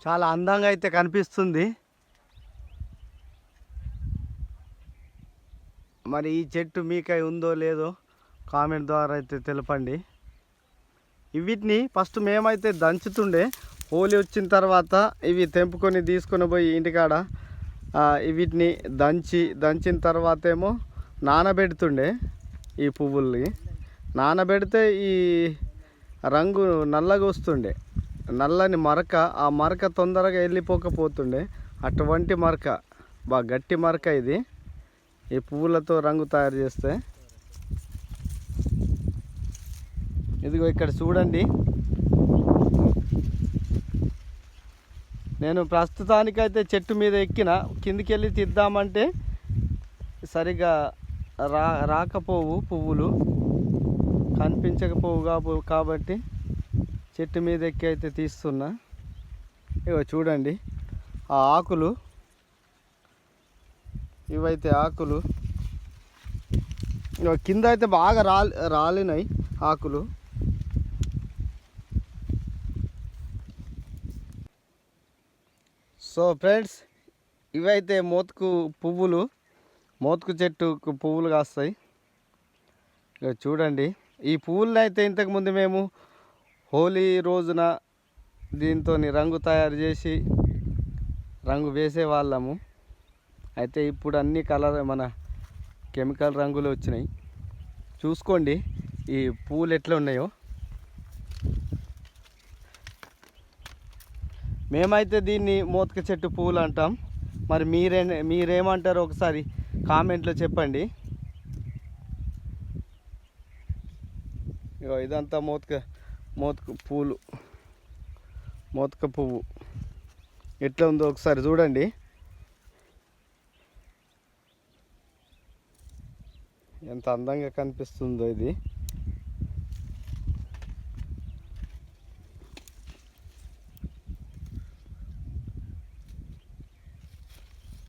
చాలా అందంగా అయితే కనిపిస్తుంది. మరి ఈ చెట్టు మీకై ఉందో లేదో కామెంట్ ద్వారా అయితే తెలపండి. వీటిని ఫస్ట్ మేమైతే దంచుతుండే, హోలీ వచ్చిన తర్వాత ఇవి తెంపుకొని తీసుకొని పోయి ఇంటికాడ వీటిని దంచిన తర్వాత ఏమో నానబెడుతుండే. ఈ పువ్వుల్ని నానబెడితే ఈ రంగు నల్లగా వస్తుండే, నల్లని మరక. ఆ మరక తొందరగా వెళ్ళిపోకపోతుండే. అటువంటి మరక, బాగా గట్టి మరక ఇది. ఈ పువ్వులతో రంగు తయారు చేస్తే. ఇదిగో ఇక్కడ చూడండి, నేను ప్రస్తుతానికైతే చెట్టు మీద ఎక్కిన, కిందికి వెళ్ళి తీద్దామంటే సరిగా రాకపోవు, పువ్వులు కనిపించకపోవు కాబట్టి చెట్టు మీద ఎక్కి అయితే తీస్తున్నా. ఇగో చూడండి ఆ ఆకులు, ఇవైతే ఆకులు. కింద అయితే బాగా రాలినాయి ఆకులు. సో ఫ్రెండ్స్, ఇవైతే మోతుకు పువ్వులు, మోతుకు చెట్టుకు పువ్వులు కాస్తాయి. ఇక చూడండి, ఈ పువ్వులను అయితే ఇంతకుముందు మేము హోలీ రోజున దీంతో రంగు తయారు చేసి రంగు వేసేవాళ్ళము. అయితే ఇప్పుడు అన్ని కలర్ మన కెమికల్ రంగులు వచ్చినాయి. చూసుకోండి ఈ పువ్వులు ఎట్లా ఉన్నాయో. మేమైతే దీన్ని మోతుక చెట్టు పువ్వులు అంటాం. మరి మీరేమంటారో ఒకసారి కామెంట్లో చెప్పండి. ఇదంతా మోతుక పువ్వులు, మోతుక పువ్వు ఎట్లా ఉందో ఒకసారి చూడండి. ఎంత అందంగా కనిపిస్తుందో ఇది.